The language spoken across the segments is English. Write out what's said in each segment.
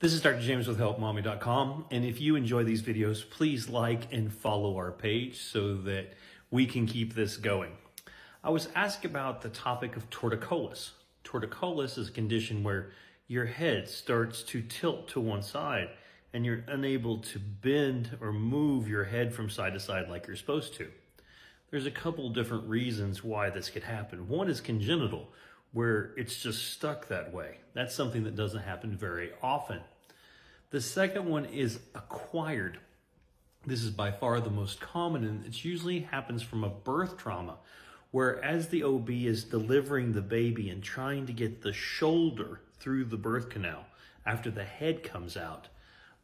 This is Dr. James with Helpmommy.com, and if you enjoy these videos, please like and follow our page so that we can keep this going. I was asked about the topic of torticollis. Torticollis is a condition where your head starts to tilt to one side and you're unable to bend or move your head from side to side like you're supposed to. There's a couple different reasons why this could happen. One is congenital, where it's just stuck that way. That's something that doesn't happen very often. The second one is acquired. This is by far the most common, and it usually happens from a birth trauma, where as the OB is delivering the baby and trying to get the shoulder through the birth canal after the head comes out,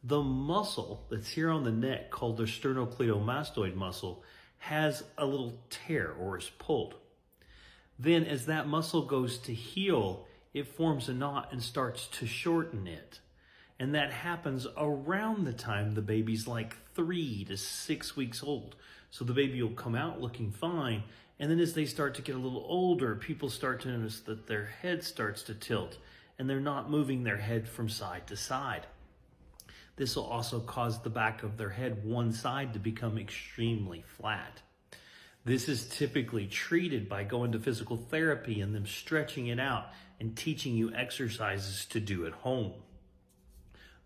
the muscle that's here on the neck, called the sternocleidomastoid muscle, has a little tear or is pulled. Then as that muscle goes to heal, it forms a knot and starts to shorten it. And that happens around the time the baby's like 3 to 6 weeks old. So the baby will come out looking fine. And then as they start to get a little older, people start to notice that their head starts to tilt and they're not moving their head from side to side. This will also cause the back of their head, one side, to become extremely flat. This is typically treated by going to physical therapy and them stretching it out and teaching you exercises to do at home.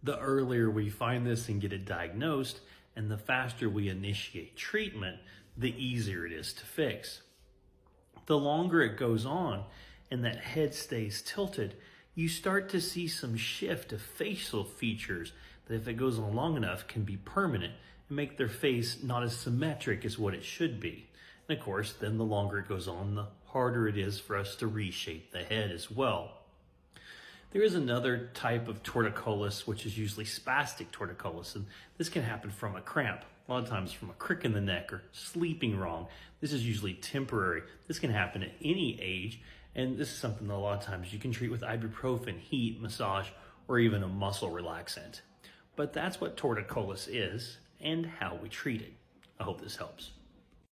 The earlier we find this and get it diagnosed, and the faster we initiate treatment, the easier it is to fix. The longer it goes on and that head stays tilted, you start to see some shift of facial features that, if it goes on long enough, can be permanent and make their face not as symmetric as what it should be. And of course, then the longer it goes on, the harder it is for us to reshape the head as well. There is another type of torticollis, which is usually spastic torticollis, and this can happen from a cramp, a lot of times from a crick in the neck or sleeping wrong. This is usually temporary. This can happen at any age, and this is something that a lot of times you can treat with ibuprofen, heat, massage, or even a muscle relaxant. But that's what torticollis is and how we treat it. I hope this helps.